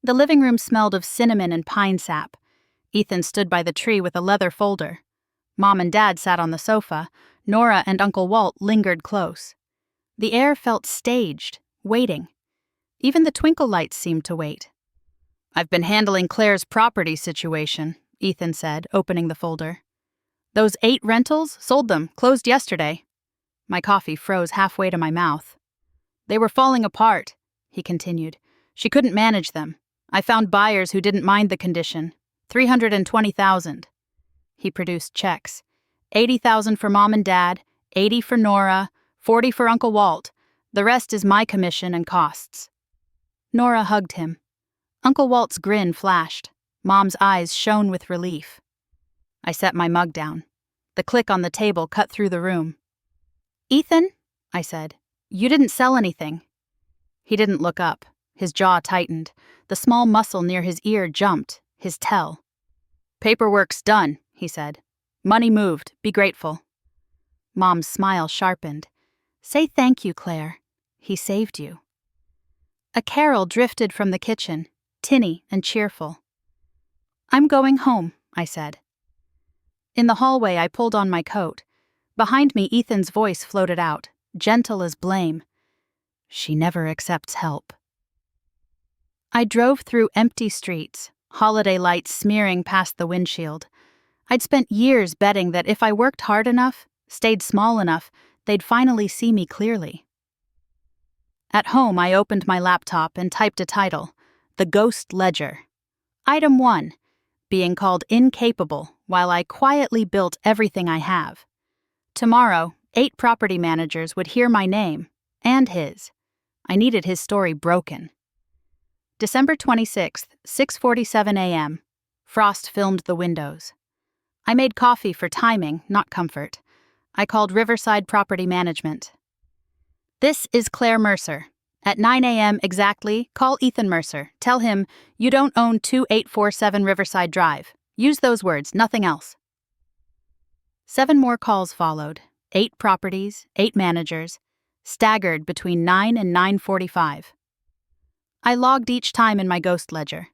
The living room smelled of cinnamon and pine sap. Ethan stood by the tree with a leather folder. Mom and Dad sat on the sofa. Nora and Uncle Walt lingered close. The air felt staged, waiting. Even the twinkle lights seemed to wait. "I've been handling Claire's property situation," Ethan said, opening the folder. "Those 8 rentals, sold them, closed yesterday." My coffee froze halfway to my mouth. "They were falling apart," he continued. "She couldn't manage them. I found buyers who didn't mind the condition. $320,000. He produced checks. $80,000 for Mom and Dad, $80 for Nora, $40 for Uncle Walt. The rest is my commission and costs. Nora hugged him. Uncle Walt's grin flashed. Mom's eyes shone with relief. I set my mug down. The click on the table cut through the room. "Ethan," I said, "you didn't sell anything." He didn't look up. His jaw tightened. The small muscle near his ear jumped, his tell. "Paperwork's done," he said. "Money moved. Be grateful." Mom's smile sharpened. "Say thank you, Claire. He saved you." A carol drifted from the kitchen, tinny and cheerful. "I'm going home," I said. In the hallway, I pulled on my coat. Behind me, Ethan's voice floated out, gentle as blame. "She never accepts help." I drove through empty streets, holiday lights smearing past the windshield. I'd spent years betting that if I worked hard enough, stayed small enough, they'd finally see me clearly. At home, I opened my laptop and typed a title, The Ghost Ledger. Item 1, being called incapable while I quietly built everything I have. Tomorrow, 8 property managers would hear my name, and his. I needed his story broken. December 26th, 6:47 a.m. Frost filmed the windows. I made coffee for timing, not comfort. I called Riverside Property Management. "This is Claire Mercer. At 9 a.m. exactly, call Ethan Mercer. Tell him, you don't own 2847 Riverside Drive. Use those words, nothing else." 7 more calls followed. 8 properties, 8 managers, staggered between 9 and 9:45. I logged each time in my ghost ledger.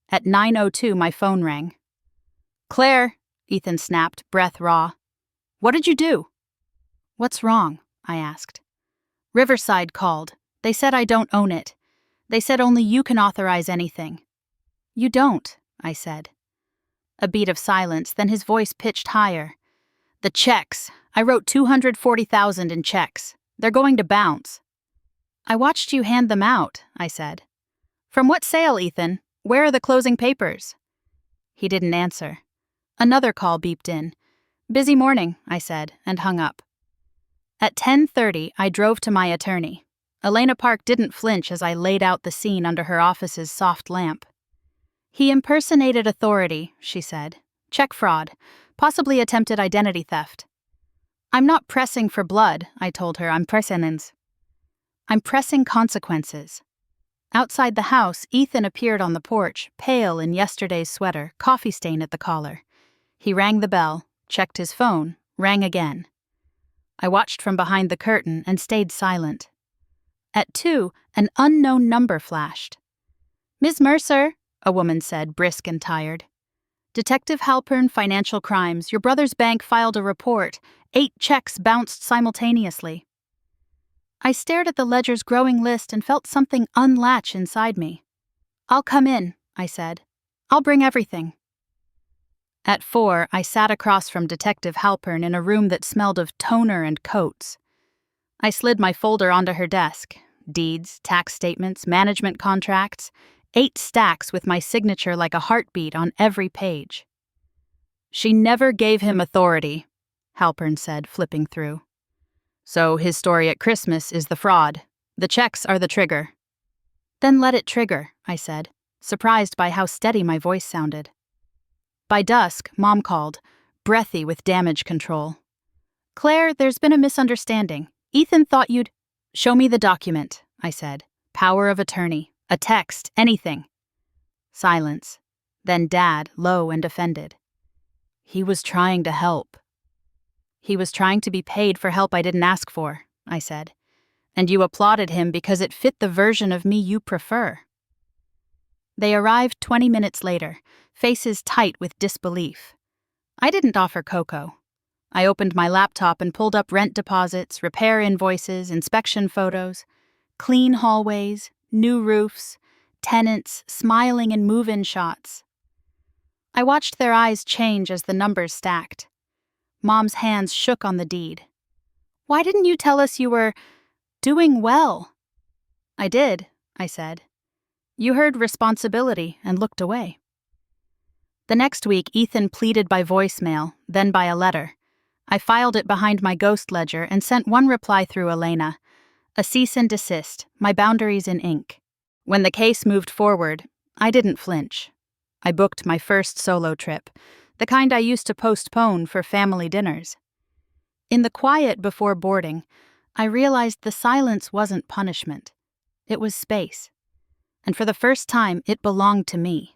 At 9:02, my phone rang. "Claire," Ethan snapped, breath raw. "What did you do?" "What's wrong?" I asked. "Riverside called. They said I don't own it. They said only you can authorize anything." "You don't," I said. A beat of silence, then his voice pitched higher. "The checks. I wrote $240,000 in checks. They're going to bounce." "I watched you hand them out," I said. "From what sale, Ethan? Where are the closing papers?" He didn't answer. Another call beeped in. "Busy morning," I said, and hung up. At 10:30, I drove to my attorney. Elena Park didn't flinch as I laid out the scene under her office's soft lamp. "He impersonated authority," she said. "Check fraud. Possibly attempted identity theft." "I'm not pressing for blood," I told her. "I'm pressing consequences." Outside the house, Ethan appeared on the porch, pale in yesterday's sweater, coffee stain at the collar. He rang the bell, checked his phone, rang again. I watched from behind the curtain and stayed silent. At 2, an unknown number flashed. "Ms. Mercer," a woman said, brisk and tired. "Detective Halpern, Financial Crimes. Your brother's bank filed a report. 8 checks bounced simultaneously." I stared at the ledger's growing list and felt something unlatch inside me. "I'll come in," I said. "I'll bring everything." At 4, I sat across from Detective Halpern in a room that smelled of toner and coats. I slid my folder onto her desk. Deeds, tax statements, management contracts. 8 stacks with my signature like a heartbeat on every page. "She never gave him authority," Halpern said, flipping through. "So his story at Christmas is the fraud. The checks are the trigger." "Then let it trigger," I said, surprised by how steady my voice sounded. By dusk, Mom called, breathy with damage control. "Claire, there's been a misunderstanding. Ethan thought you'd—" "Show me the document," I said. "Power of attorney. A text. Anything." Silence. Then Dad, low and offended. "He was trying to help." "He was trying to be paid for help I didn't ask for," I said. "And you applauded him because it fit the version of me you prefer." They arrived 20 minutes later, faces tight with disbelief. I didn't offer cocoa. I opened my laptop and pulled up rent deposits, repair invoices, inspection photos, clean hallways, new roofs, tenants smiling in move-in shots. I watched their eyes change as the numbers stacked. Mom's hands shook on the deed. "Why didn't you tell us you were doing well?" "I did," I said. "You heard responsibility and looked away." The next week, Ethan pleaded by voicemail, then by a letter. I filed it behind my ghost ledger and sent one reply through Elena. A cease and desist, my boundaries in ink. When the case moved forward, I didn't flinch. I booked my first solo trip, the kind I used to postpone for family dinners. In the quiet before boarding, I realized the silence wasn't punishment. It was space. And for the first time, it belonged to me.